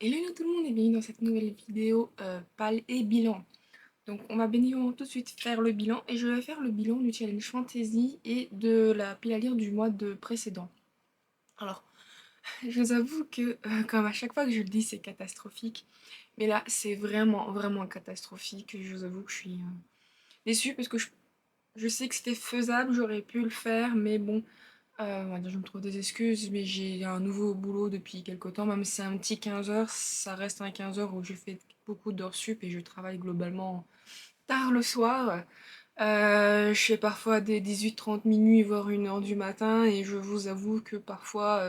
Hello tout le monde et bienvenue dans cette nouvelle vidéo PAL et bilan. Donc on va bien évidemment tout de suite faire le bilan et je vais faire le bilan du challenge fantasy et de la pile à lire du mois de précédent. Alors, je vous avoue que comme à chaque fois que je le dis c'est catastrophique, mais là c'est vraiment catastrophique. Je vous avoue que je suis déçue parce que je sais que c'était faisable, j'aurais pu le faire, mais bon, on va dire, je me trouve des excuses, mais j'ai un nouveau boulot depuis quelque temps, même si c'est un petit 15 heures, ça reste un 15 heures où je fais beaucoup d'heures sup et je travaille globalement tard le soir. Je fais parfois des 18-30 minuit, voire 1 heure du matin, et je vous avoue que parfois,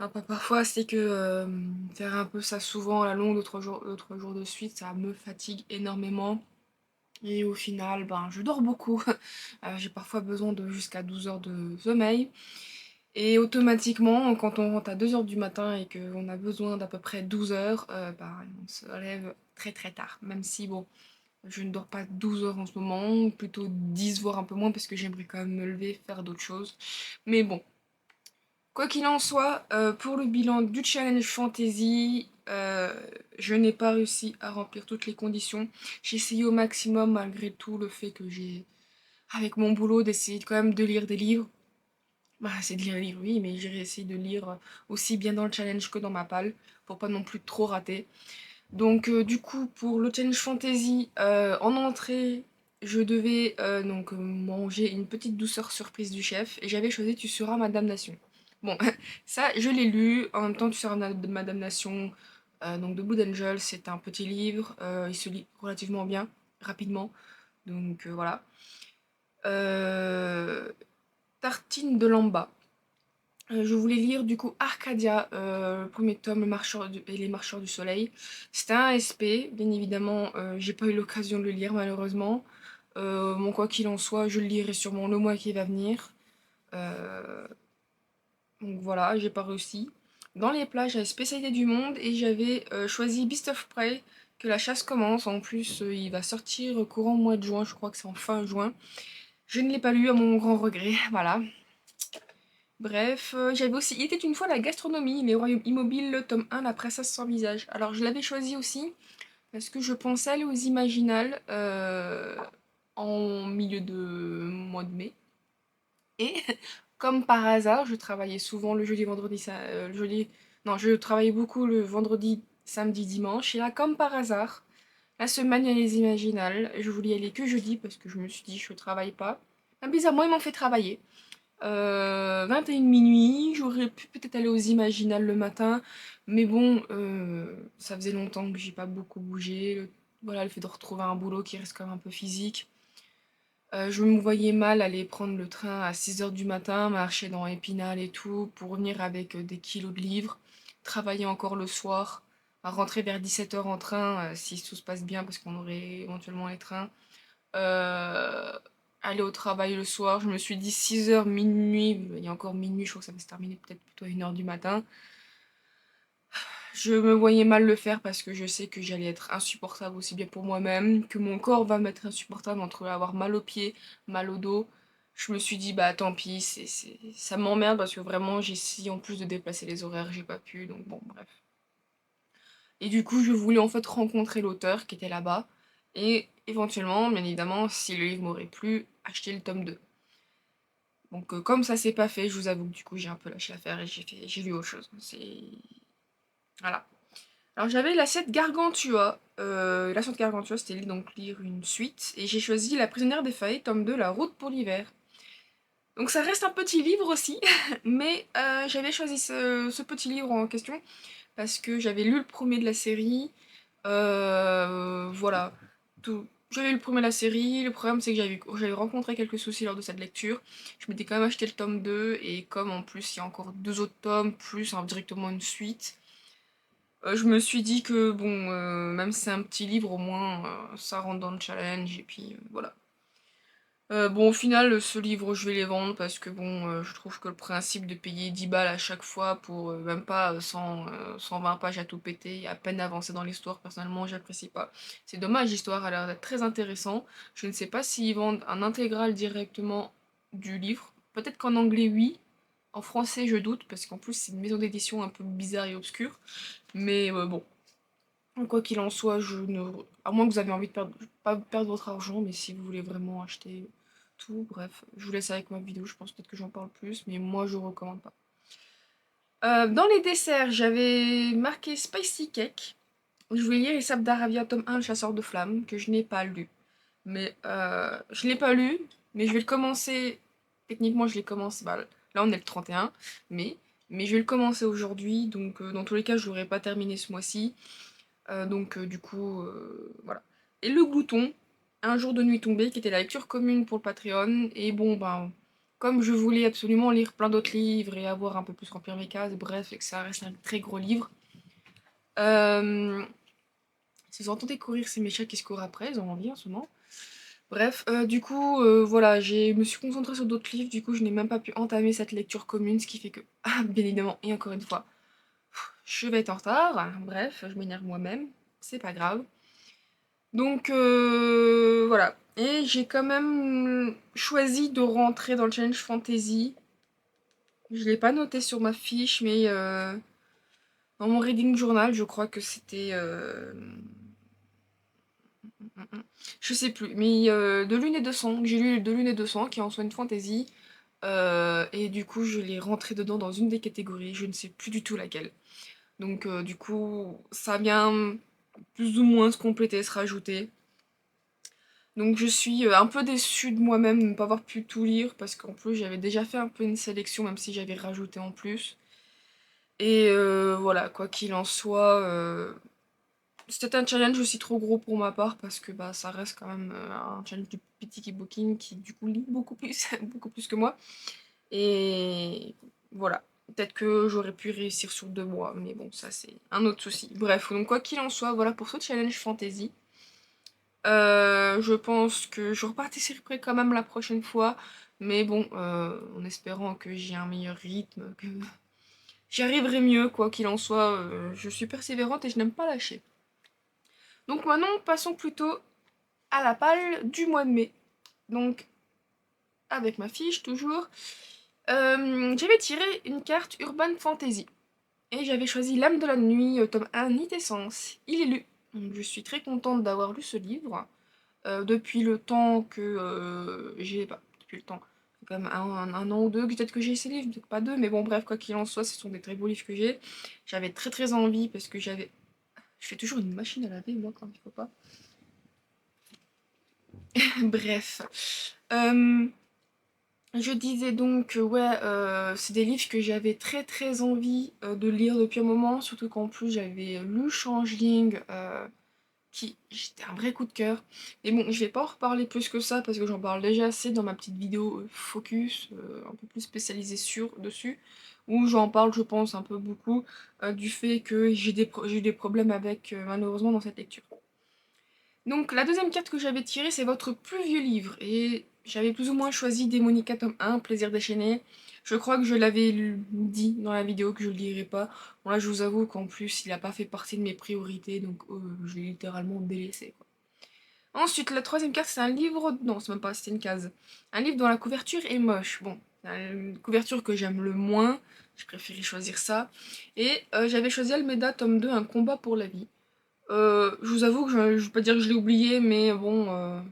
enfin pas parfois, c'est que faire un peu ça souvent à la longue, d'autres jours de suite, ça me fatigue énormément. Et au final, ben, je dors beaucoup. J'ai parfois besoin de jusqu'à 12 heures de sommeil. Et automatiquement, quand on rentre à 2 heures du matin et qu'on a besoin d'à peu près 12 heures, bah, on se lève très tard. Même si, bon, je ne dors pas 12 heures en ce moment, plutôt 10 voire un peu moins parce que j'aimerais quand même me lever, faire d'autres choses. Mais bon, quoi qu'il en soit, pour le bilan du challenge fantasy, je n'ai pas réussi à remplir toutes les conditions. J'ai essayé au maximum malgré tout le fait que j'ai, avec mon boulot, d'essayer quand même de lire des livres. Bah, c'est de lire un livre, oui, mais j'ai essayé de lire aussi bien dans le challenge que dans ma palle, pour pas non plus trop rater. Donc, du coup, pour le challenge fantasy, en entrée, je devais donc manger une petite douceur surprise du chef, et j'avais choisi Tu seras Madame Nation. Bon, ça, je l'ai lu. En même temps, Tu seras Madame Nation, donc de Blood Angel, c'est un petit livre, il se lit relativement bien, rapidement, donc voilà. Euh, Tartine de Lamba. Je voulais lire du coup Arcadia, le premier tome, et les Marcheurs du Soleil. C'était un SP, bien évidemment, j'ai pas eu l'occasion de le lire malheureusement. Bon, quoi qu'il en soit, je le lirai sûrement le mois qui va venir. Euh, donc voilà, j'ai pas réussi. Dans les plats, j'avais Spécialité du Monde et j'avais choisi Beast of Prey, que la chasse commence. En plus, il va sortir courant mois de juin, je crois que c'est en fin juin. Je ne l'ai pas lu à mon grand regret, voilà. Bref, j'avais aussi Il était une fois la gastronomie, les royaumes immobiles, tome 1, la princesse sans visage. Alors je l'avais choisi aussi parce que je pensais aller aux Imaginales en milieu de mois de mai. Et comme par hasard, je travaillais souvent le jeudi, vendredi, le jeudi... Non, je travaillais beaucoup le vendredi, samedi, dimanche. Et là, comme par hasard, la semaine, il y a les Imaginales. Je voulais y aller que jeudi parce que je me suis dit, je travaille pas. Ah, bizarrement, ils m'ont fait travailler. 21 minuit, j'aurais pu peut-être aller aux Imaginales le matin, mais bon, ça faisait longtemps que j'ai pas beaucoup bougé. Voilà, le fait de retrouver un boulot qui reste quand même un peu physique. Je me voyais mal aller prendre le train à 6 heures du matin, marcher dans Épinal et tout, pour revenir avec des kilos de livres, travailler encore le soir, à rentrer vers 17 heures en train, si tout se passe bien, parce qu'on aurait éventuellement les trains. Euh, Aller au travail le soir. Je me suis dit 6 heures, minuit, il y a encore minuit, je crois que ça va se terminer peut-être plutôt à 1 heure du matin. Je me voyais mal le faire parce que je sais que j'allais être insupportable aussi bien pour moi-même, que mon corps va m'être insupportable entre avoir mal aux pieds, mal au dos. Je me suis dit, bah tant pis, ça m'emmerde parce que vraiment j'ai essayé en plus de déplacer les horaires, j'ai pas pu, donc bon, bref. Et du coup, je voulais en fait rencontrer l'auteur qui était là-bas et éventuellement, bien évidemment, si le livre m'aurait plu, acheter le tome 2. Donc comme ça s'est pas fait, je vous avoue que du coup j'ai un peu lâché l'affaire et j'ai lu autre chose. Voilà. Alors j'avais l'assiette Gargantua. L'assiette Gargantua, c'était donc lire une suite. Et j'ai choisi La prisonnière des feuilles, tome 2, La route pour l'hiver. Donc ça reste un petit livre aussi, mais j'avais choisi ce petit livre en question parce que j'avais lu le premier de la série. Voilà. J'avais lu le premier de la série. Le problème, c'est que j'avais rencontré quelques soucis lors de cette lecture. Je m'étais quand même acheté le tome 2, et comme en plus il y a encore deux autres tomes, plus directement une suite, je me suis dit que bon, même si c'est un petit livre, au moins ça rentre dans le challenge, et puis voilà. Bon, au final, ce livre, je vais les vendre parce que bon, je trouve que le principe de payer 10 balles à chaque fois pour même pas 120 pages à tout péter et à peine avancer dans l'histoire, personnellement, j'apprécie pas. C'est dommage, l'histoire a l'air d'être très intéressant. Je ne sais pas s'ils vendent un intégral directement du livre. Peut-être qu'en anglais, oui. En français, je doute, parce qu'en plus, c'est une maison d'édition un peu bizarre et obscure. Mais bon, quoi qu'il en soit, je ne... à moins que vous avez envie de pas perdre votre argent, mais si vous voulez vraiment acheter tout, bref, je vous laisse avec ma vidéo, je pense peut-être que j'en parle plus, mais moi, je recommande pas. Dans les desserts, j'avais marqué Spicy Cake. Je voulais lire Les Sables d'Aravia, tome 1, Le Chasseur de Flammes, que je n'ai pas lu. Mais je l'ai pas lu, mais je vais le commencer. Techniquement, je l'ai commencé. Bah, là, on est le 31 mai, mais je vais le commencer aujourd'hui. Donc, dans tous les cas, je l'aurai pas terminé ce mois-ci. Donc, du coup, voilà. Et Le Glouton, Un jour de nuit tombée, qui était la lecture commune pour le Patreon. Et bon, ben, comme je voulais absolument lire plein d'autres livres et avoir un peu plus remplir mes cases, bref, et que ça reste un très gros livre. Si vous entendez courir, c'est mes chats qui se courent après, ils ont envie en ce moment. Bref, du coup, voilà, je me suis concentrée sur d'autres livres, du coup, je n'ai même pas pu entamer cette lecture commune, ce qui fait que, ah, bien évidemment, et encore une fois, je vais être en retard. Bref, je m'énerve moi-même, c'est pas grave. Donc, voilà. Et j'ai quand même choisi de rentrer dans le challenge fantasy. Je l'ai pas noté sur ma fiche, mais dans mon reading journal, je crois que c'était... je sais plus, mais de Lune et de Sang, j'ai lu de Lune et de Sang, qui est en soi une fantasy. Et du coup, je l'ai rentré dedans dans une des catégories, je ne sais plus du tout laquelle. Donc, du coup, ça vient plus ou moins se compléter, se rajouter. Donc, je suis un peu déçue de moi-même de ne pas avoir pu tout lire, parce qu'en plus, j'avais déjà fait un peu une sélection, même si j'avais rajouté en plus. Et voilà, quoi qu'il en soit, c'était un challenge aussi trop gros pour ma part, parce que bah, ça reste quand même un challenge du Petit Booking qui, du coup, lit beaucoup plus, beaucoup plus que moi. Et voilà. Peut-être que j'aurais pu réussir sur 2 mois, mais bon, ça c'est un autre souci. Bref, donc quoi qu'il en soit, voilà pour ce challenge fantasy. Je pense que je reparticiperai quand même la prochaine fois, mais bon, en espérant que j'ai un meilleur rythme, que j'y arriverai mieux, quoi qu'il en soit. Je suis persévérante et je n'aime pas lâcher. Donc maintenant, passons plutôt à la palle du mois de mai. Donc, avec ma fiche toujours. J'avais tiré une carte Urban Fantasy. Et j'avais choisi L'âme de la nuit, tome 1, Nitessence. Il est lu. Donc je suis très contente d'avoir lu ce livre. Depuis le temps que j'ai... Pas depuis le temps. C'est quand même un an ou deux, peut-être que j'ai essayé, peut-être pas deux, mais bon bref, quoi qu'il en soit, ce sont des très beaux livres que j'ai. J'avais très très envie parce que j'avais... Je fais toujours une machine à laver, moi, quand il faut pas. Bref. Je disais donc, ouais, c'est des livres que j'avais très très envie de lire depuis un moment, surtout qu'en plus j'avais lu Changeling, qui j'étais un vrai coup de cœur. Et bon, je vais pas en reparler plus que ça parce que j'en parle déjà assez dans ma petite vidéo focus, un peu plus spécialisée dessus, où j'en parle, je pense, un peu beaucoup du fait que j'ai eu des problèmes avec, malheureusement, dans cette lecture. Donc la deuxième carte que j'avais tirée, c'est votre plus vieux livre. Et j'avais plus ou moins choisi Démonica tome 1, Plaisir déchaîné. Je crois que je l'avais dit dans la vidéo que je le lirais pas. Bon là je vous avoue qu'en plus il n'a pas fait partie de mes priorités, donc je l'ai littéralement délaissé, quoi. Ensuite, la troisième carte, c'est un livre... Non, c'est même pas, c'était une case. Un livre dont la couverture est moche. Bon, c'est une couverture que j'aime le moins. J'ai préféré choisir ça. Et j'avais choisi Almeida, tome 2, Un combat pour la vie. Je vous avoue que je vais pas dire que je l'ai oublié, mais bon,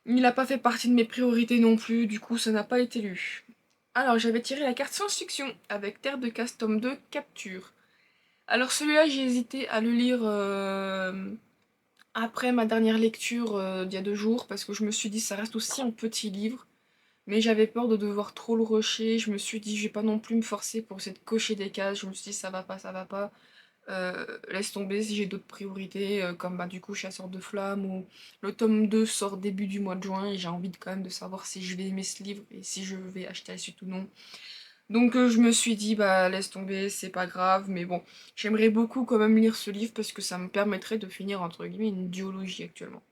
il n'a pas fait partie de mes priorités non plus, du coup ça n'a pas été lu. Alors j'avais tiré la carte science-fiction avec Terre de Casse tome 2, Capture. Alors celui-là j'ai hésité à le lire après ma dernière lecture d'il y a 2 jours, parce que je me suis dit ça reste aussi un petit livre, mais j'avais peur de devoir trop le rusher, je me suis dit je vais pas non plus me forcer pour essayer de cocher des cases, je me suis dit ça va pas, ça va pas. Laisse tomber si j'ai d'autres priorités, comme bah, du coup Chasseur de Flammes, ou le tome 2 sort début du mois de juin, et j'ai envie quand même de savoir si je vais aimer ce livre, et si je vais acheter la suite ou non. Donc je me suis dit, bah laisse tomber, c'est pas grave, mais bon, j'aimerais beaucoup quand même lire ce livre, parce que ça me permettrait de finir, entre guillemets, une duologie actuellement.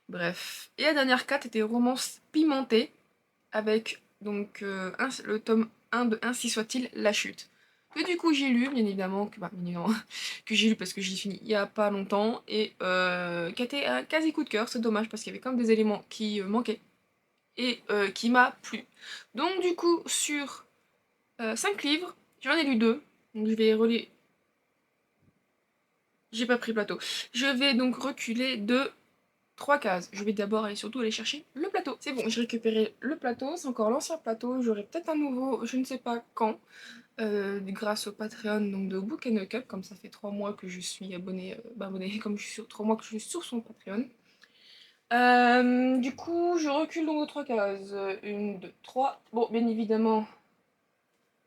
Bref. Et la dernière carte était Romance pimentée, avec donc le tome 1 de Ainsi soit-il, La Chute. Que du coup j'ai lu, bien évidemment, bien évidemment, que j'ai lu parce que j'ai fini il y a pas longtemps, et qui a été un quasi coup de cœur, c'est dommage parce qu'il y avait quand même des éléments qui manquaient. et qui m'a plu. Donc du coup, sur 5 livres, j'en ai lu 2. Donc je vais relire. J'ai pas pris le plateau. Je vais donc reculer de 3 cases. Je vais d'abord surtout aller chercher le plateau. C'est bon, j'ai récupéré le plateau. C'est encore l'ancien plateau. J'aurai peut-être un nouveau, je ne sais pas quand. Grâce au Patreon donc de Book and Cup, comme ça fait 3 mois que je suis abonnée, comme je suis sur 3 mois que je suis sur son Patreon. Du coup, je recule donc aux 3 cases. Une, deux, trois. Bon, bien évidemment,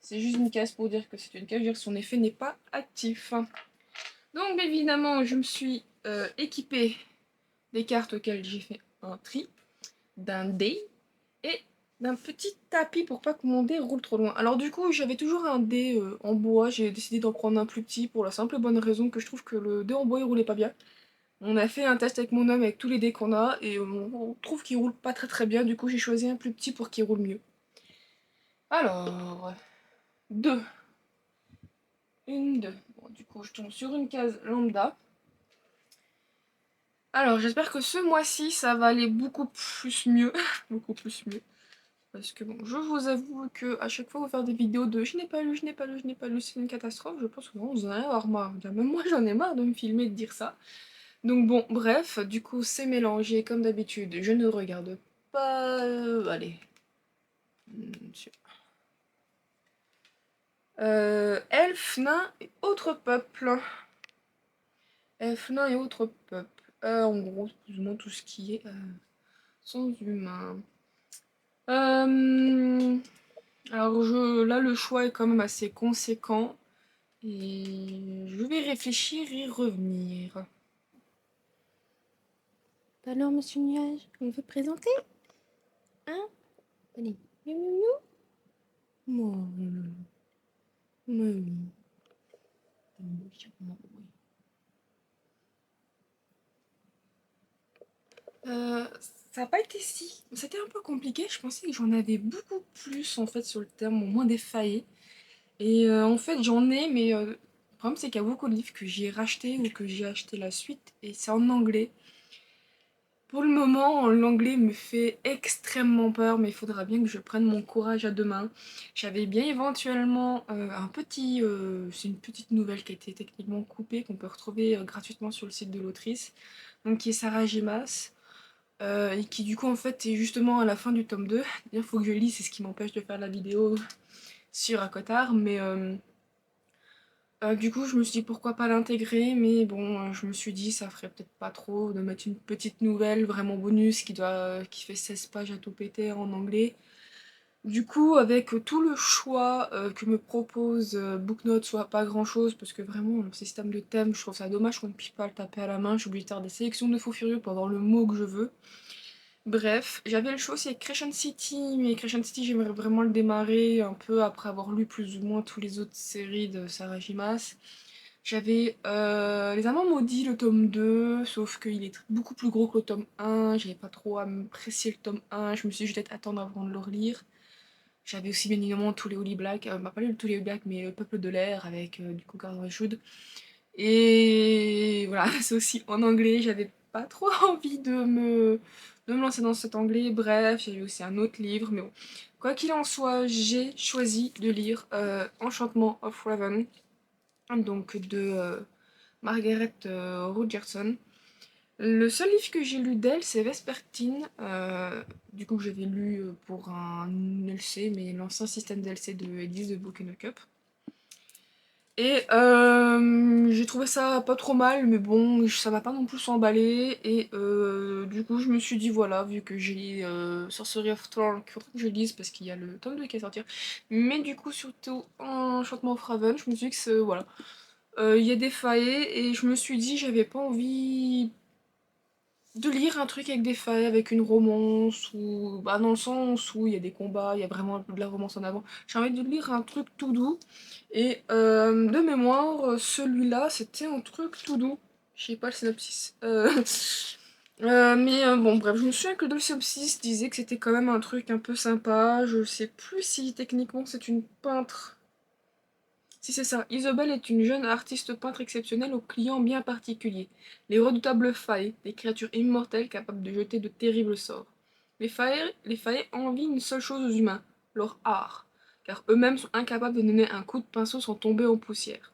c'est juste une case pour dire que c'est une case, je veux dire son effet n'est pas actif. Donc, bien évidemment, je me suis équipée des cartes auxquelles j'ai fait un tri, d'un dé et d'un petit tapis pour pas que mon dé roule trop loin. Alors du coup, j'avais toujours un dé en bois, j'ai décidé d'en prendre un plus petit pour la simple et bonne raison que je trouve que le dé en bois il roulait pas bien. On a fait un test avec mon homme avec tous les dés qu'on a et on trouve qu'il roule pas très bien, du coup j'ai choisi un plus petit pour qu'il roule mieux. Alors, 2. Une, 2. Bon, du coup je tombe sur une case lambda. Alors j'espère que ce mois-ci ça va aller beaucoup plus mieux. Beaucoup plus mieux. Parce que bon, je vous avoue que à chaque fois vous faire des vidéos de je n'ai pas lu, je n'ai pas lu, je n'ai pas lu, c'est une catastrophe, je pense que vous en avez avoir marre. Même moi j'en ai marre de me filmer et de dire ça. Donc bon, bref, du coup c'est mélangé comme d'habitude, je ne regarde pas... allez. Elfes, nains et autres peuples. Elfes, nains et autres peuples. En gros, plus ou moins tout ce qui est sans humain. Alors là le choix est quand même assez conséquent. Et je vais réfléchir et revenir. Alors, monsieur Nuage, on veut présenter? Hein? Allez, miou miou miou. Moi, oui. Euh, Ça n'a pas été si... C'était un peu compliqué, je pensais que j'en avais beaucoup plus en fait sur le terme, au moins défaillé. Et en fait j'en ai, mais le problème c'est qu'il y a beaucoup de livres que j'ai rachetés ou que j'ai acheté la suite et c'est en anglais. Pour le moment, l'anglais me fait extrêmement peur, mais il faudra bien que je prenne mon courage à deux mains. J'avais bien éventuellement un petit... c'est une petite nouvelle qui a été techniquement coupée, qu'on peut retrouver gratuitement sur le site de l'autrice, donc qui est Sarah Gemas, et qui du coup en fait est justement à la fin du tome 2. Il faut que je lise, c'est ce qui m'empêche de faire la vidéo sur Akotard, mais... du coup, je me suis dit pourquoi pas l'intégrer, mais bon, je me suis dit ça ferait peut-être pas trop de mettre une petite nouvelle vraiment bonus qui fait 16 pages à tout péter en anglais. Du coup, avec tout le choix que me propose Booknote, soit pas grand chose, parce que vraiment, le système de thème, je trouve ça dommage qu'on ne puisse pas le taper à la main. Je suis obligée de faire des sélections de faux furieux pour avoir le mot que je veux. Bref, j'avais le choix aussi avec Crescent City, mais Crescent City, j'aimerais vraiment le démarrer un peu après avoir lu plus ou moins toutes les autres séries de Sarah Jimas. J'avais Les Amants Maudits, le tome 2, sauf qu'il est beaucoup plus gros que le tome 1, j'avais pas trop apprécié le tome 1, je me suis dit je vais peut-être attendre avant de le relire. J'avais aussi bien évidemment tous les Holy Black, pas lu tous les Holy Black, mais le Peuple de l'air avec du coup Gardner Shoot. Et voilà, c'est aussi en anglais, j'avais pas trop envie de me lancer dans cet anglais. Bref, j'ai eu aussi un autre livre, mais bon. Quoi qu'il en soit, j'ai choisi de lire Enchantement of Raven, donc de Margaret Rogerson. Le seul livre que j'ai lu d'elle, c'est Vespertine, du coup que j'avais lu pour un LC, mais l'ancien système d'LC de Elise de Book and Cup. Et j'ai trouvé ça pas trop mal, mais bon, ça m'a pas non plus emballé. Et du coup, je me suis dit, voilà, vu que j'ai Sorcery of Thorn, qu'il faudrait que je lise parce qu'il y a le tome 2 qui est à sortir. Mais du coup, surtout Enchantement of Raven, je me suis dit que voilà. Il y a des failles et je me suis dit, j'avais pas envie de lire un truc avec des failles, avec une romance, ou bah, dans le sens où il y a des combats, il y a vraiment de la romance en avant. J'ai envie de lire un truc tout doux. Et de mémoire, celui-là, c'était un truc tout doux. Je sais pas le synopsis. Mais bon, bref, je me souviens que le synopsis disait que c'était quand même un truc un peu sympa. Je sais plus si techniquement c'est une peintre. Si c'est ça, Isobel est une jeune artiste peintre exceptionnelle aux clients bien particuliers. Les redoutables failles, des créatures immortelles capables de jeter de terribles sorts. Les failles envient une seule chose aux humains, leur art, car eux-mêmes sont incapables de donner un coup de pinceau sans tomber en poussière.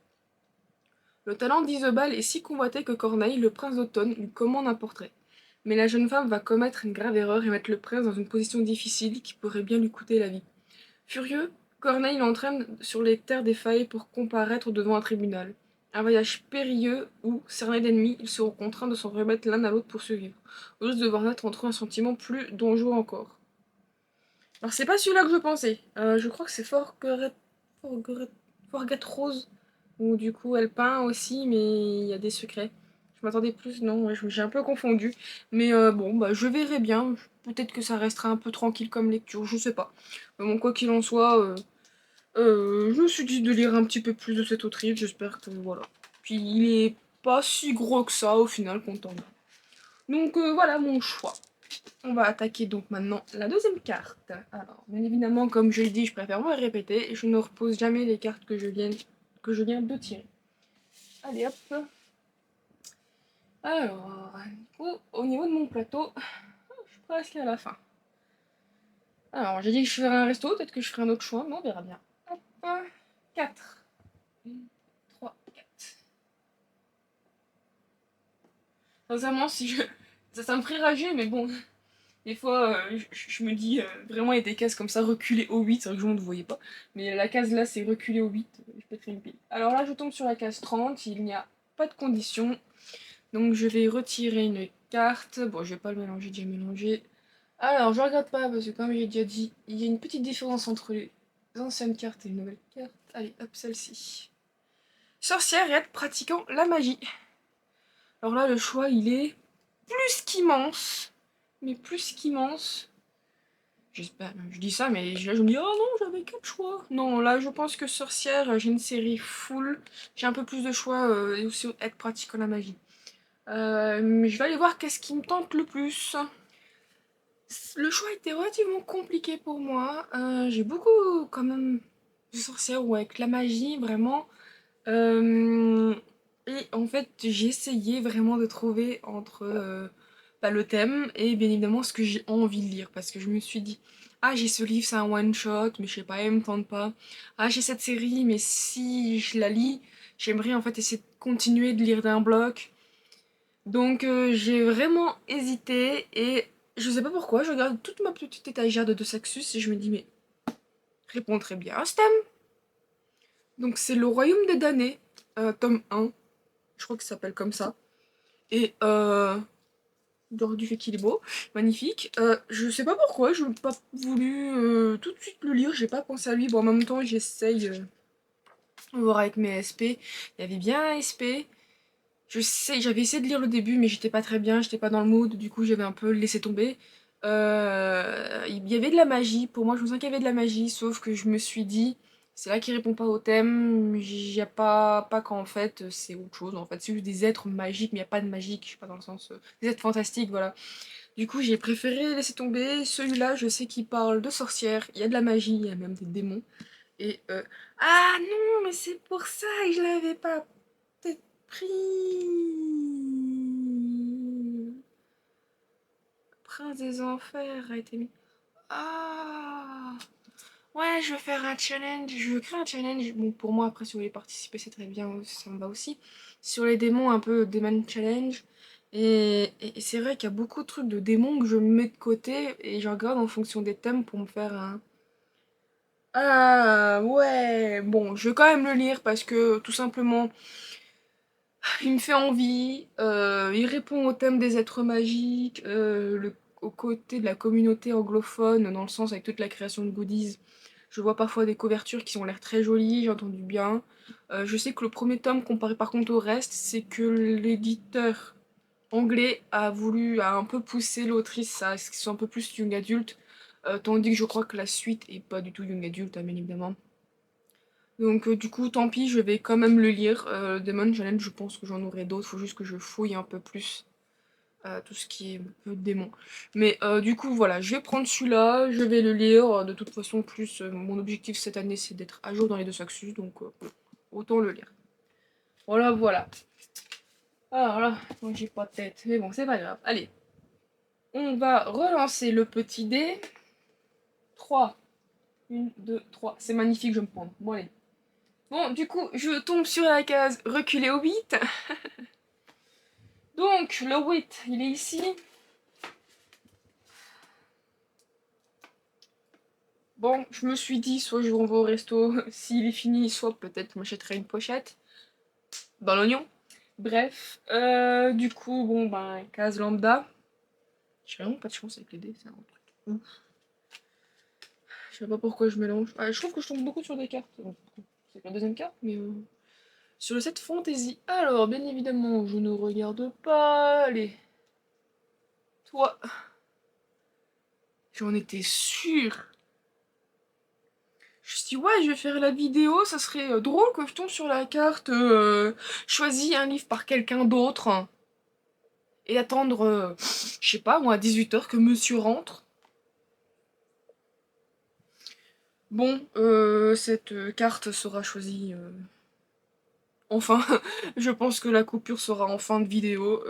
Le talent d'Isobal est si convoité que Corneille, le prince d'Automne, lui commande un portrait. Mais la jeune femme va commettre une grave erreur et mettre le prince dans une position difficile qui pourrait bien lui coûter la vie. Furieux, Corneille l'entraîne sur les terres des failles pour comparaître devant un tribunal. Un voyage périlleux où, cernés d'ennemis, ils seront contraints de s'en remettre l'un à l'autre pour survivre, au lieu de voir naître entre eux un sentiment plus dangereux encore. Alors c'est pas celui-là que je pensais. Je crois que c'est Forget Rose, où du coup elle peint aussi, mais il y a des secrets. Je m'attendais plus, non, ouais, j'ai un peu confondu. Mais bon, bah je verrai bien. Peut-être que ça restera un peu tranquille comme lecture, je sais pas. Mais bon, quoi qu'il en soit, je me suis dit de lire un petit peu plus de cette autrice, j'espère que voilà. Puis il est pas si gros que ça au final, content. Donc voilà mon choix. On va attaquer donc maintenant la deuxième carte. Alors, bien évidemment, comme je l'ai dit, je préfère me répéter et je ne repose jamais les cartes que je viens de tirer. Allez hop. Alors, au niveau de mon plateau, je suis presque à la fin. Alors, j'ai dit que je ferais un resto, peut-être que je ferai un autre choix, mais on verra bien. Hop, 4. 3, 4. Sincèrement, si je. Ça me ferait rager, mais bon. Des fois, je me dis, vraiment, il y a des cases comme ça reculées au 8, c'est vrai que je ne voyais pas. Mais la case là, c'est reculé au 8, je pèterai une pile. Alors là, je tombe sur la case 30, il n'y a pas de condition. Donc je vais retirer une carte. Bon, je vais pas le mélanger, j'ai mélangé. Alors, je regarde pas, parce que comme j'ai déjà dit, il y a une petite différence entre les anciennes cartes et les nouvelles cartes. Allez, hop, celle-ci. Sorcière et être pratiquant la magie. Alors là, le choix, il est plus qu'immense. Mais plus qu'immense. J'espère, je dis ça, mais là je me dis, oh non, j'avais 4 choix. Non, là je pense que sorcière, j'ai une série full. J'ai un peu plus de choix et aussi être pratique en la magie. Mais je vais aller voir qu'est-ce qui me tente le plus. Le choix était relativement compliqué pour moi. J'ai beaucoup quand même de sorcières ou avec la magie, vraiment. Euh, et en fait, j'ai essayé vraiment de trouver entre bah, le thème et bien évidemment ce que j'ai envie de lire. Parce que je me suis dit, ah, j'ai ce livre, c'est un one-shot, mais je sais pas, il me tente pas. Ah, j'ai cette série, mais si je la lis, j'aimerais en fait essayer de continuer de lire d'un bloc. Donc j'ai vraiment hésité et je sais pas pourquoi, je regarde toute ma petite étagère de Saxus et je me dis, mais réponds très bien à ce thème. Donc c'est Le Royaume des damnés, tome 1. Je crois que ça s'appelle comme ça. Et du fait qu'il est beau, magnifique. Je sais pas pourquoi, je n'ai pas voulu tout de suite le lire, j'ai pas pensé à lui. Bon, en même temps, j'essaye de voir avec mes SP. Il y avait bien un SP. J'avais essayé de lire le début, mais j'étais pas très bien, j'étais pas dans le mood, du coup j'avais un peu laissé tomber. Il y avait de la magie, pour moi je me sens qu'il y avait de la magie, sauf que je me suis dit, c'est là qui répond pas au thème, il y a pas qu'en fait c'est autre chose, en fait c'est juste des êtres magiques, mais il n'y a pas de magique, je sais pas dans le sens, des êtres fantastiques, voilà. Du coup j'ai préféré laisser tomber, celui-là je sais qu'il parle de sorcières, il y a de la magie, il y a même des démons, et ah non, mais c'est pour ça que je l'avais pas peut-être pris. Prince des Enfers a été mis. Ah ouais, je vais faire un challenge. Je veux créer un challenge. Bon, pour moi, après, si vous voulez participer, c'est très bien. Ça me va aussi. Sur les démons, un peu Demon Challenge. Et c'est vrai qu'il y a beaucoup de trucs de démons que je mets de côté et je regarde en fonction des thèmes pour me faire un. Ah ouais, bon, je vais quand même le lire parce que tout simplement, il me fait envie, il répond au thème des êtres magiques, au côté de la communauté anglophone, dans le sens avec toute la création de goodies. Je vois parfois des couvertures qui ont l'air très jolies, j'ai entendu bien. Je sais que le premier tome, comparé par contre au reste, c'est que l'éditeur anglais a un peu poussé l'autrice à ce qu'ils soient un peu plus young adulte, tandis que je crois que la suite est pas du tout young adulte, hein, bien évidemment. Donc du coup, tant pis, je vais quand même le lire. Demon Challenge, je pense que j'en aurai d'autres, faut juste que je fouille un peu plus tout ce qui est un peu démon. Mais du coup, voilà, je vais prendre celui-là, je vais le lire. De toute façon, plus mon objectif cette année, c'est d'être à jour dans les deux Saxus, donc autant le lire. Voilà, voilà. Alors là, moi j'ai pas de tête, mais bon, c'est pas grave. Allez. On va relancer le petit dé. 3. 1, 2, 3. C'est magnifique, je vais me prendre. Bon, allez. Bon, du coup, je tombe sur la case reculer au 8. Donc, le 8, il est ici. Bon, je me suis dit, soit je vais au resto, s'il est fini, soit peut-être je m'achèterai une pochette dans l'oignon. Bref, du coup, bon, ben, case lambda. J'ai vraiment pas de chance avec les dés, c'est un truc ouf. Je sais pas pourquoi je mélange. Ah, je trouve que je tombe beaucoup sur des cartes. C'est la deuxième carte, mais sur le set fantasy. Alors, bien évidemment, je ne regarde pas. Allez. Toi. J'en étais sûre. Je me suis dit, ouais, je vais faire la vidéo, ça serait drôle que je tombe sur la carte choisis un livre par quelqu'un d'autre et attendre, je sais pas, moi, à 18 h que monsieur rentre. Bon, cette carte sera choisie. Enfin, je pense que la coupure sera en fin de vidéo,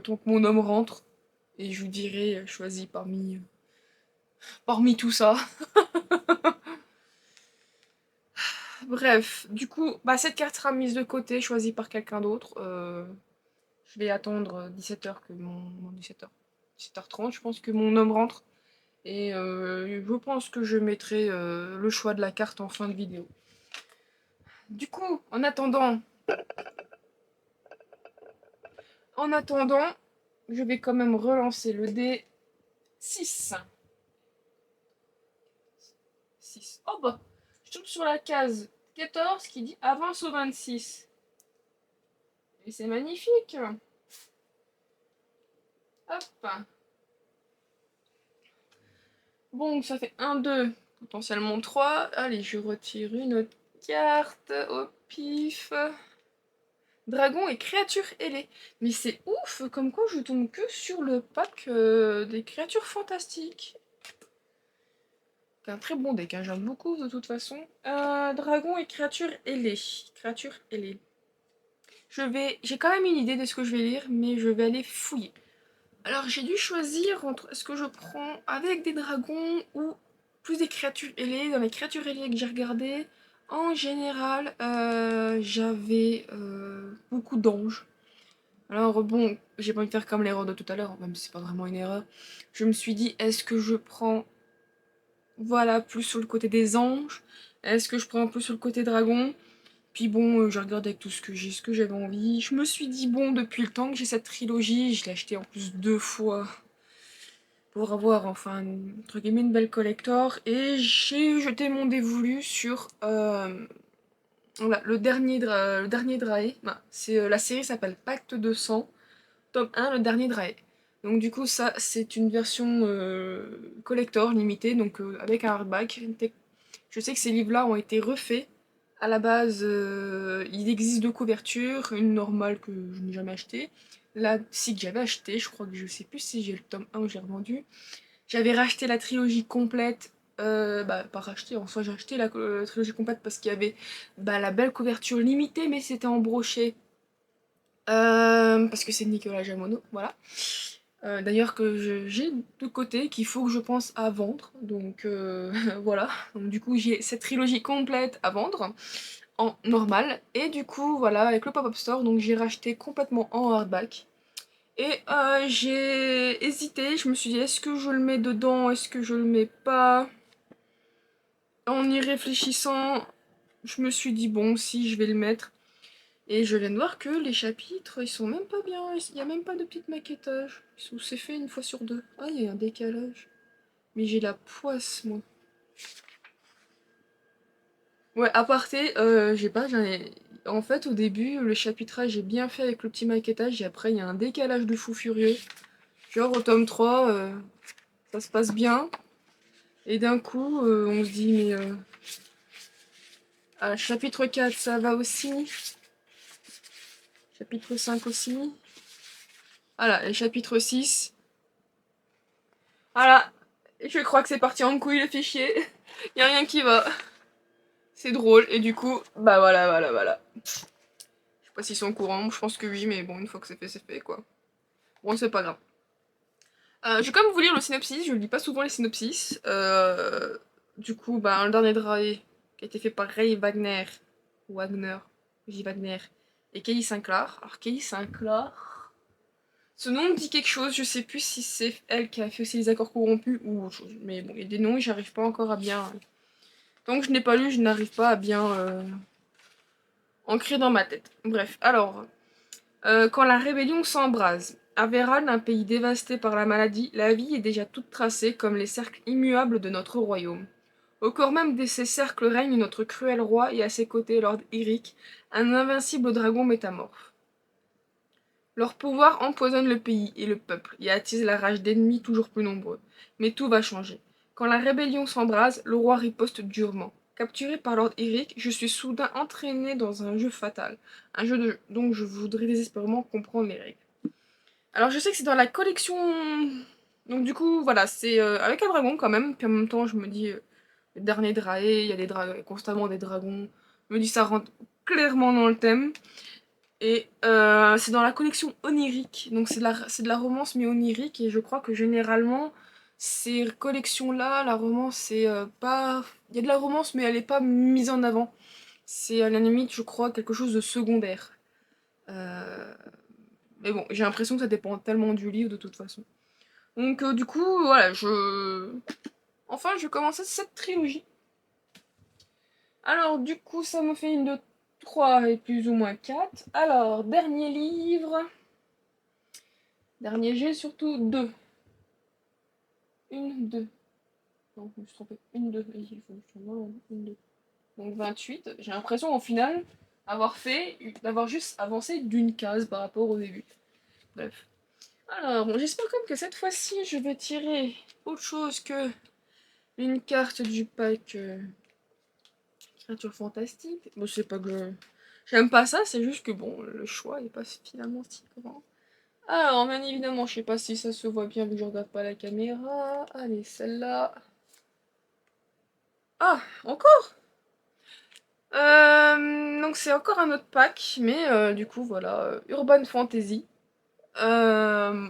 tant que mon homme rentre. Et je vous dirai, choisi parmi tout ça. Bref, du coup, bah, cette carte sera mise de côté, choisie par quelqu'un d'autre. Je vais attendre 17 h que non, 17 h. 17 h 30, je pense que mon homme rentre. Et je pense que je mettrai le choix de la carte en fin de vidéo. Du coup, en attendant, je vais quand même relancer le dé 6. 6. Oh bah, je tombe sur la case 14 qui dit avance au 26. Et c'est magnifique. Hop. Bon, ça fait 1, 2, potentiellement 3. Allez, je retire une carte au pif. Dragon et créatures ailées. Mais c'est ouf, comme quoi je tombe que sur le pack des créatures fantastiques. C'est un très bon deck, hein, j'aime beaucoup de toute façon. Dragon et créatures ailées. Créatures ailées. J'ai quand même une idée de ce que je vais lire, mais je vais aller fouiller. Alors j'ai dû choisir entre est-ce que je prends avec des dragons ou plus des créatures ailées. Dans les créatures ailées que j'ai regardées, en général, j'avais beaucoup d'anges. Alors bon, j'ai pas envie de faire comme l'erreur de tout à l'heure, même si c'est pas vraiment une erreur. Je me suis dit, est-ce que je prends, voilà, plus sur le côté des anges? Est-ce que je prends un peu sur le côté dragon? Puis bon, j'ai regardé avec tout ce que j'ai, ce que j'avais envie. Je me suis dit, bon, depuis le temps que j'ai cette trilogie, je l'ai acheté en plus 2 fois pour avoir, enfin, entre guillemets, une belle collector. Et j'ai jeté mon dévolu sur voilà, le dernier Drae. Bah, la série s'appelle Pacte de sang. Tome 1, le dernier Drae. Donc du coup, ça, c'est une version collector limitée, donc avec un hardback. Je sais que ces livres-là ont été refaits. À la base, il existe 2 couvertures, une normale que je n'ai jamais achetée. Là, si que j'avais acheté, je crois que je sais plus si j'ai le tome 1 ou j'ai revendu. J'avais racheté la trilogie complète. Bah, pas racheté, en soi j'ai acheté la trilogie complète parce qu'il y avait bah, la belle couverture limitée, mais c'était en brochet. Parce que c'est Nicolas Jamono, voilà. D'ailleurs que j'ai de côté qu'il faut que je pense à vendre. Donc voilà. Donc du coup j'ai cette trilogie complète à vendre en normal. Et du coup voilà avec le pop-up store donc j'ai racheté complètement en hardback. Et j'ai hésité, je me suis dit est-ce que je le mets dedans, est-ce que je le mets pas. En y réfléchissant, je me suis dit bon si je vais le mettre. Et je viens de voir que les chapitres, ils sont même pas bien. Il n'y a même pas de petit maquettage. C'est fait une fois sur 2. Ah, il y a un décalage. Mais j'ai la poisse, moi. Ouais, à aparté, j'ai pas, en fait, au début, le chapitrage est bien fait avec le petit maquettage. Et après, il y a un décalage de fou furieux. Genre, au tome 3, ça se passe bien. Et d'un coup, on se dit, mais... chapitre 4, ça va aussi. Chapitre 5 aussi. Voilà, et chapitre 6. Voilà, je crois que c'est parti en couille le fichier. Y a rien qui va. C'est drôle, et du coup, bah voilà, voilà, voilà. Je sais pas s'ils sont au courant, je pense que oui, mais bon, une fois que c'est fait, quoi. Bon, c'est pas grave. Je vais quand même vous lire le synopsis, je lis pas souvent les synopsis. Du coup, le dernier Drae, qui a été fait par Ray Wagner, J. Wagner, et Kelly Sinclair. Alors Kelly Sinclair, ce nom me dit quelque chose, je sais plus si c'est elle qui a fait aussi les accords corrompus ou autre chose. Mais bon, il y a des noms et j'arrive pas encore à bien... Tant que je n'ai pas lu, je n'arrive pas à bien ancrer dans ma tête. Bref, alors, quand la rébellion s'embrase. À Véral, un pays dévasté par la maladie, la vie est déjà toute tracée comme les cercles immuables de notre royaume. Au corps même de ces cercles règne notre cruel roi et à ses côtés Lord Eric, un invincible dragon métamorphe. Leur pouvoir empoisonne le pays et le peuple et attise la rage d'ennemis toujours plus nombreux. Mais tout va changer. Quand la rébellion s'embrase, le roi riposte durement. Capturé par Lord Eric, je suis soudain entraîné dans un jeu fatal, un jeu dont je voudrais désespérément comprendre les règles. Alors je sais que c'est dans la collection... Donc du coup, voilà, c'est avec un dragon quand même, puis en même temps je me dis, le dernier Drae, il y a des constamment des dragons, je me dis ça rentre clairement dans le thème. Et c'est dans la collection onirique, donc c'est de la romance mais onirique, et je crois que généralement, ces collections-là, la romance, c'est pas... Il y a de la romance mais elle est pas mise en avant. C'est à la limite, je crois, quelque chose de secondaire. Euh, Mais bon, j'ai l'impression que ça dépend tellement du livre de toute façon. Donc du coup, voilà, Enfin, je commençais cette trilogie. Alors du coup, ça me fait une de 3 et plus ou moins 4. Alors, dernier livre. Dernier jet, surtout 2. Une, deux. Non, je me suis trompée. Une, deux. Il faut que je une, deux. Donc 28. J'ai l'impression, au final, d'avoir juste avancé d'une case par rapport au début. Bref. Alors, bon, j'espère quand même que cette fois-ci, je vais tirer autre chose que une carte du pack créature fantastique. Bon, je sais pas que j'aime pas ça, c'est juste que bon, le choix est pas finalement si grand. Alors, bien évidemment, je sais pas si ça se voit bien vu que je regarde pas la caméra. Allez, celle-là. Ah, encore. Donc c'est encore un autre pack, mais du coup voilà, Urban Fantasy. Euh,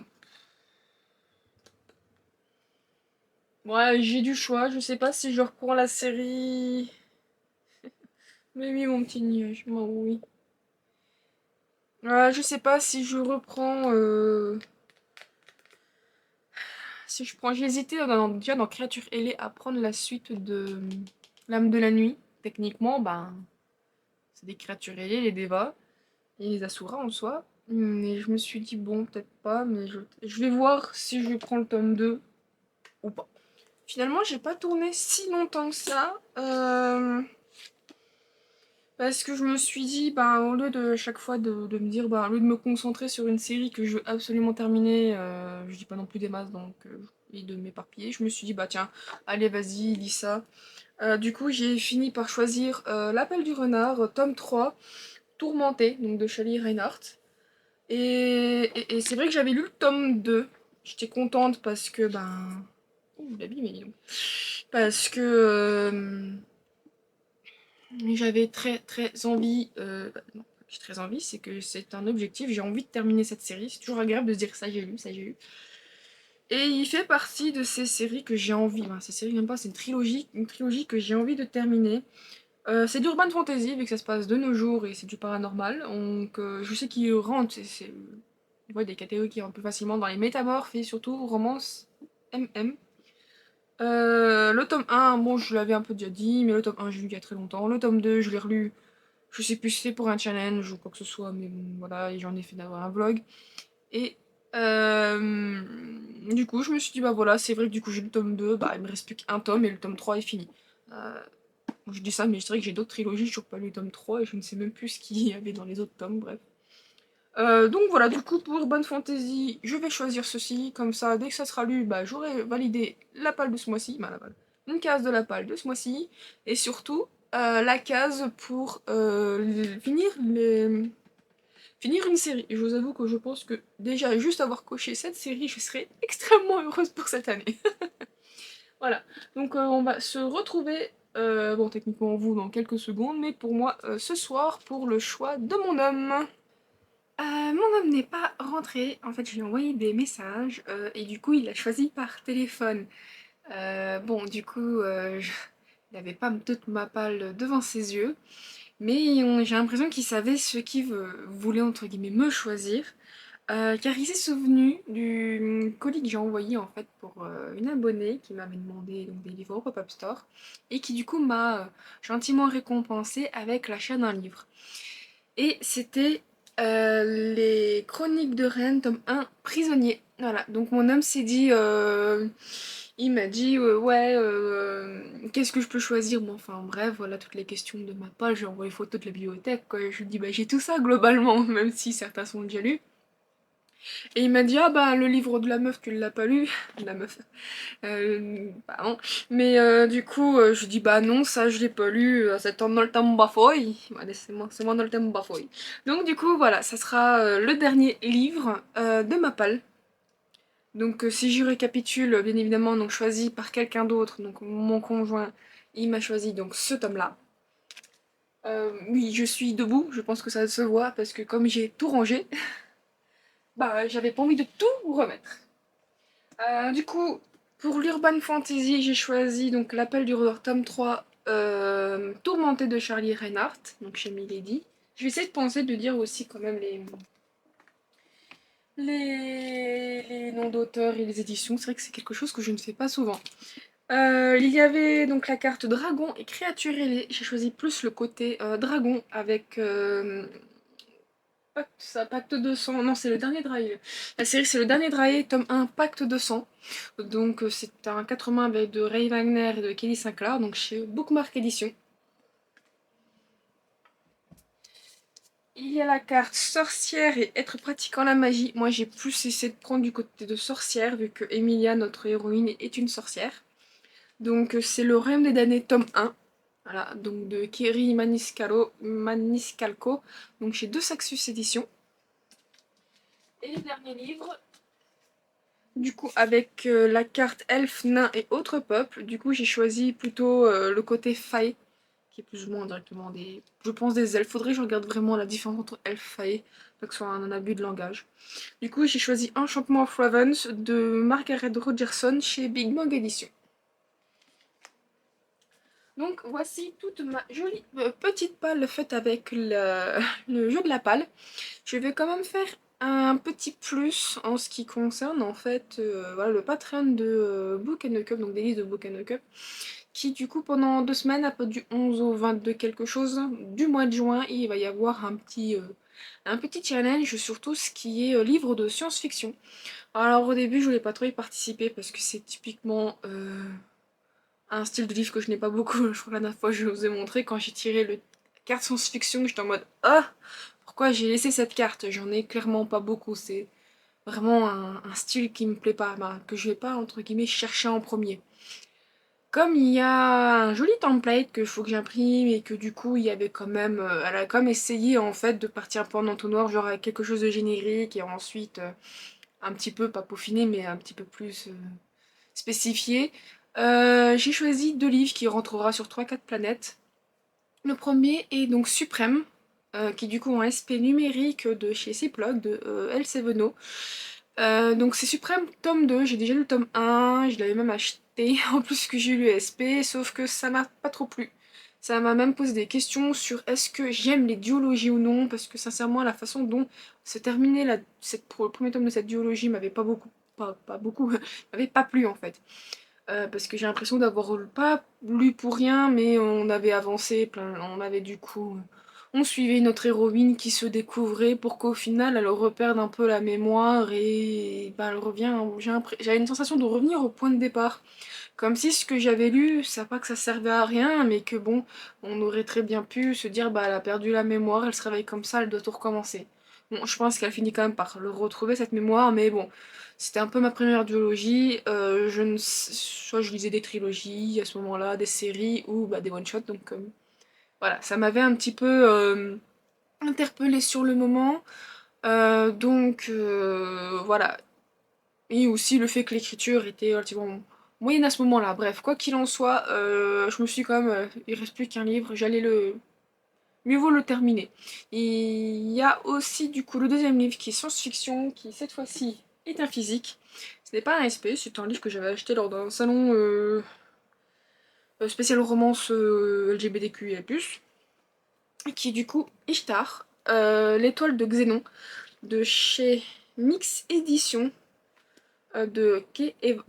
ouais, j'ai du choix, je sais pas si je reprends la série. Mais oui, mon petit nuage, moi oui. Je sais pas si je reprends. Si je prends. J'ai hésité déjà dans Créature ailée à prendre la suite de L'âme de la nuit. Techniquement, c'est des créatures ailées, les Devas. Et les Asuras en soi. Mais je me suis dit, bon, peut-être pas, mais je vais voir si je prends le tome 2 ou pas. Finalement, j'ai pas tourné si longtemps que ça. Parce que je me suis dit, au lieu de chaque fois de me dire, au lieu de me concentrer sur une série que je veux absolument terminer, je dis pas non plus des masses, donc, et de m'éparpiller, je me suis dit, tiens, allez, vas-y, lis ça. Du coup, j'ai fini par choisir L'appel du renard, tome 3, Tourmenté, donc de Shelley Reinhardt. Et c'est vrai que j'avais lu le tome 2. J'étais contente parce que, ouh, l'habit, mais dis donc. Parce que j'avais très très envie. Non, j'ai très envie, c'est que c'est un objectif. J'ai envie de terminer cette série. C'est toujours agréable de se dire ça, j'ai lu, ça, j'ai lu. Et il fait partie de ces séries que j'ai envie. Ces séries, même pas, c'est une trilogie que j'ai envie de terminer. C'est d'urban fantasy, vu que ça se passe de nos jours et c'est du paranormal. Donc, je sais qu'il rentre, des catégories qui rentrent plus facilement dans les métamorphes et surtout romance MM. Le tome 1, bon, je l'avais un peu déjà dit, mais le tome 1, j'ai lu il y a très longtemps. Le tome 2, je l'ai relu, je sais plus si c'est pour un challenge ou quoi que ce soit, mais bon, voilà, et j'en ai fait d'avoir un vlog. Et du coup, je me suis dit, voilà, c'est vrai que du coup, j'ai le tome 2, il me reste plus qu'un tome et le tome 3 est fini. Je dis ça, mais c'est vrai que j'ai d'autres trilogies, j'ai toujours pas lu le tome 3 et je ne sais même plus ce qu'il y avait dans les autres tomes, bref. Donc voilà, du coup pour Bonne Fantasy, je vais choisir ceci, comme ça dès que ça sera lu, j'aurai validé la palle de ce mois-ci, une case de la palle de ce mois-ci, et surtout la case pour finir une série. Et je vous avoue que je pense que déjà juste avoir coché cette série, je serais extrêmement heureuse pour cette année. Voilà, donc on va se retrouver, bon techniquement vous dans quelques secondes, mais pour moi ce soir pour le choix de mon homme. Mon homme n'est pas rentré. En fait, je lui ai envoyé des messages et du coup, il a choisi par téléphone. Bon, du coup, il n'avait pas toute ma palle devant ses yeux, mais j'ai l'impression qu'il savait ce qu'il voulait, entre guillemets, me choisir. Car il s'est souvenu du colis que j'ai envoyé en fait pour une abonnée qui m'avait demandé donc, des livres au Pop-Up Store et qui du coup m'a gentiment récompensé avec l'achat d'un livre. Et c'était les Chroniques de Rennes, tome 1, Prisonnier. Voilà, donc mon homme s'est dit, il m'a dit, ouais, qu'est-ce que je peux choisir? Bon, enfin bref, voilà toutes les questions de ma page, j'ai envoyé photo de la bibliothèque, quoi. Je lui dis, bah j'ai tout ça globalement, même si certains sont déjà lus. Et il m'a dit, ah bah le livre de la meuf, tu l'as pas lu? La meuf. Pardon. Mais du coup, je dis bah non, ça je l'ai pas lu, c'est dans le temps bafoy. Allez, c'est moi dans le temps bafoy. Donc du coup, voilà, ça sera le dernier livre de ma palle. Donc si je récapitule, bien évidemment, donc choisi par quelqu'un d'autre, donc mon conjoint, il m'a choisi donc ce tome-là. Oui, je suis debout, je pense que ça se voit parce que comme j'ai tout rangé, bah j'avais pas envie de tout remettre. Du coup, pour l'Urban Fantasy, j'ai choisi donc L'Appel du Roi, tome 3, Tourmenté de Charlie Reinhardt, donc chez Milady. Je vais essayer de penser de dire aussi quand même les noms d'auteurs et les éditions. C'est vrai que c'est quelque chose que je ne fais pas souvent. Il y avait donc la carte dragon et créature ailée. J'ai choisi plus le côté dragon avec Pacte de sang. Non, c'est le dernier Drae. La série, c'est le dernier Drae, tome 1, Pacte de sang. Donc, c'est un 80 avec de Ray Wagner et de Kelly Sinclair, donc chez Bookmark Edition. Il y a la carte sorcière et être pratiquant la magie. Moi, j'ai plus essayé de prendre du côté de sorcière, vu que Emilia, notre héroïne, est une sorcière. Donc, c'est le Royaume des damnés, tome 1. Voilà, donc de Kerry Maniscalco, donc chez De Saxus Éditions. Et le dernier livre, du coup, avec la carte elfe, nain et autres peuples, du coup, j'ai choisi plutôt le côté fae, qui est plus ou moins directement des, je pense, des elfes. Faudrait que je regarde vraiment la différence entre elfe fae, pas que ce soit un abus de langage. Du coup, j'ai choisi Enchantement of Ravens de Margaret Rogerson chez Big Mog Edition. Donc voici toute ma jolie petite palle faite avec le jeu de la palle. Je vais quand même faire un petit plus en ce qui concerne en fait voilà, le Patreon de Book and a Cup, donc des listes de Book and a Cup, qui du coup pendant 2 semaines, à peu du 11 au 22 quelque chose du mois de juin, il va y avoir un petit challenge sur tout ce qui est livre de science-fiction. Alors au début je voulais pas trop y participer parce que c'est typiquement un style de livre que je n'ai pas beaucoup. Je crois que la dernière fois je vous ai montré quand j'ai tiré le carte science-fiction, j'étais en mode ah, pourquoi j'ai laissé cette carte? J'en ai clairement pas beaucoup. C'est vraiment un style qui me plaît pas, bah, que je vais pas entre guillemets chercher en premier. Comme il y a un joli template que faut que j'imprime et que du coup il y avait quand même, elle a quand même essayé en fait de partir un peu en entonnoir, genre avec quelque chose de générique et ensuite un petit peu pas peaufiné mais un petit peu plus spécifié. J'ai choisi 2 livres qui rentrera sur 3-4 planètes. Le premier est donc Suprême, qui est du coup en SP numérique de chez Ciplog, de El Seveno. Donc c'est Suprême tome 2, j'ai déjà lu le tome 1, je l'avais même acheté, en plus que j'ai eu le SP, sauf que ça m'a pas trop plu. Ça m'a même posé des questions sur est-ce que j'aime les duologies ou non, parce que sincèrement la façon dont se terminait le premier tome de cette duologie m'avait pas beaucoup, pas beaucoup, m'avait pas plu en fait. Parce que j'ai l'impression d'avoir pas lu pour rien, mais on avait avancé, on avait du coup... On suivait notre héroïne qui se découvrait pour qu'au final elle reperde un peu la mémoire et bah, elle revient. J'avais une sensation de revenir au point de départ. Comme si ce que j'avais lu, c'est pas que ça servait à rien, mais que bon, on aurait très bien pu se dire bah elle a perdu la mémoire, elle se réveille comme ça, elle doit tout recommencer. Bon, je pense qu'elle finit quand même par le retrouver cette mémoire, mais bon, c'était un peu ma première duologie. Soit je lisais des trilogies à ce moment-là, des séries ou bah, des one-shots, donc voilà, ça m'avait un petit peu interpellée sur le moment. Voilà. Et aussi le fait que l'écriture était relativement moyenne à ce moment-là. Bref, quoi qu'il en soit, je me suis quand même, il reste plus qu'un livre, mieux vaut le terminer. Il y a aussi du coup le deuxième livre qui est science-fiction, qui cette fois-ci est un physique. Ce n'est pas un SP, c'est un livre que j'avais acheté lors d'un salon spécial romance LGBTQIA+, qui est du coup Ishtar, l'étoile de Xénon, de chez Mix Édition de K. Eva.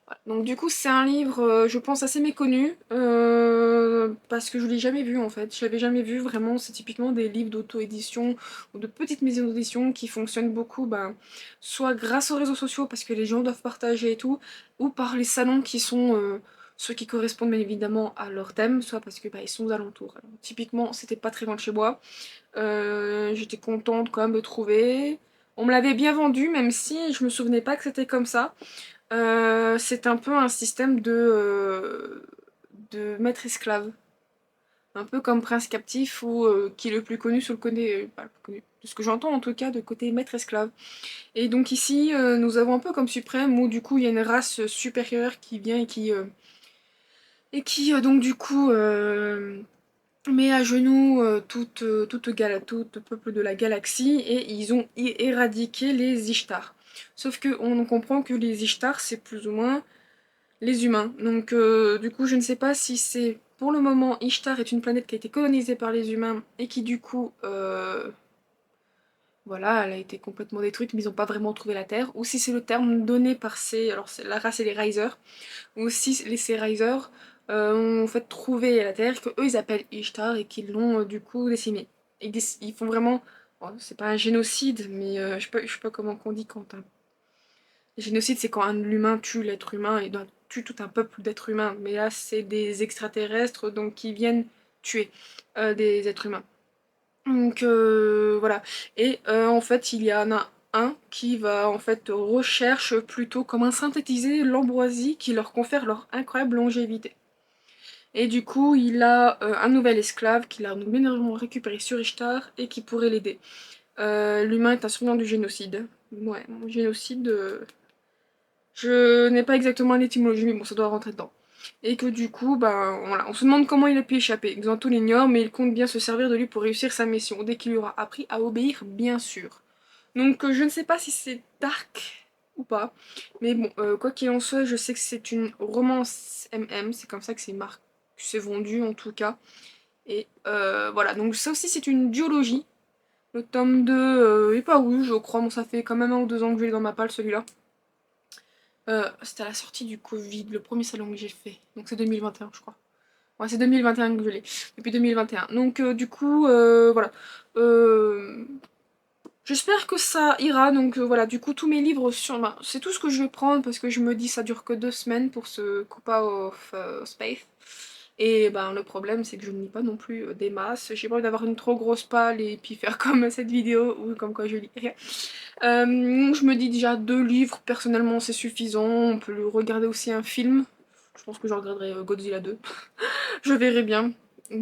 Voilà. Donc du coup c'est un livre je pense assez méconnu parce que je l'ai jamais vu en fait, je l'avais jamais vu vraiment, c'est typiquement des livres d'auto-édition ou de petites maisons d'édition qui fonctionnent beaucoup soit grâce aux réseaux sociaux parce que les gens doivent partager et tout, ou par les salons qui sont ceux qui correspondent bien évidemment à leur thème, soit parce que ils sont aux alentours. Alors, typiquement c'était pas très loin de chez moi, j'étais contente quand même de trouver. On me l'avait bien vendu, même si je me souvenais pas que c'était comme ça. C'est un peu un système de maître-esclave. Un peu comme Prince Captif, ou qui est le plus connu sur le côté, pas le plus connu, de ce que j'entends en tout cas, de côté maître-esclave. Et donc ici, nous avons un peu comme suprême, où du coup il y a une race supérieure qui vient et qui donc du coup met à genoux tout peuple de la galaxie, et ils ont éradiqué les Ishtar. Sauf que on comprend que les Ishtar c'est plus ou moins les humains. Donc du coup je ne sais pas si c'est pour le moment Ishtar est une planète qui a été colonisée par les humains et qui du coup voilà, elle a été complètement détruite mais ils n'ont pas vraiment trouvé la Terre, ou si c'est le terme donné par alors c'est la race et les Risers, ou si ces Risers ont en fait trouvé la Terre, que eux ils appellent Ishtar et qu'ils l'ont du coup décimée. Ils font vraiment, bon, c'est pas un génocide, mais je sais pas comment on dit quand un génocide c'est quand un humain tue l'être humain et tue tout un peuple d'êtres humains, mais là c'est des extraterrestres donc qui viennent tuer des êtres humains. Donc voilà. Et en fait il y en a un qui va en fait recherche plutôt comment synthétiser l'ambroisie qui leur confère leur incroyable longévité. Et du coup il a un nouvel esclave qu'il a bien récupéré sur Ishtar et qui pourrait l'aider. L'humain est un survivant du génocide. Ouais, génocide. Je n'ai pas exactement l'étymologie, mais bon, ça doit rentrer dedans. Et que du coup, voilà, on se demande comment il a pu échapper. Xanto l'ignore, mais il compte bien se servir de lui pour réussir sa mission, dès qu'il lui aura appris à obéir, bien sûr. Donc je ne sais pas si c'est dark ou pas, mais bon, quoi qu'il en soit, je sais que c'est une romance MM, c'est comme ça que c'est vendu en tout cas. Et voilà, donc ça aussi c'est une duologie. Le tome 2 est pas rouge, je crois, bon ça fait quand même 1 ou 2 ans que je l'ai dans ma palle celui-là. C'était à la sortie du Covid, le premier salon que j'ai fait. Donc c'est 2021, je crois. Ouais, c'est 2021 que je l'ai. Depuis 2021. Donc du coup, voilà. Euh, J'espère que ça ira. Donc voilà, du coup, tous mes livres sur... c'est tout ce que je vais prendre parce que je me dis ça dure que 2 semaines pour ce Coupa of Space. Et le problème c'est que je ne lis pas non plus des masses. J'ai pas envie d'avoir une trop grosse palle et puis faire comme cette vidéo ou comme quoi je lis rien. Je me dis déjà 2 livres, personnellement c'est suffisant. On peut le regarder aussi un film. Je pense que je regarderai Godzilla 2. Je verrai bien.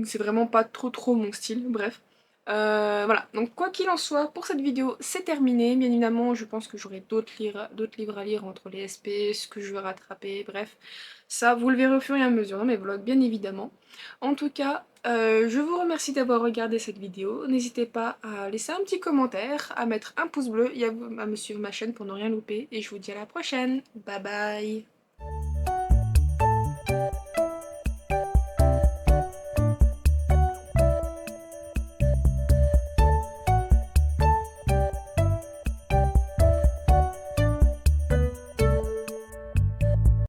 C'est vraiment pas trop mon style, bref. Voilà, donc quoi qu'il en soit, pour cette vidéo, c'est terminé. Bien évidemment, je pense que j'aurai d'autres livres à lire entre les SP, ce que je veux rattraper, bref. Ça, vous le verrez au fur et à mesure dans mes vlogs, bien évidemment. En tout cas, je vous remercie d'avoir regardé cette vidéo. N'hésitez pas à laisser un petit commentaire, à mettre un pouce bleu et à me suivre ma chaîne pour ne rien louper. Et je vous dis à la prochaine. Bye bye.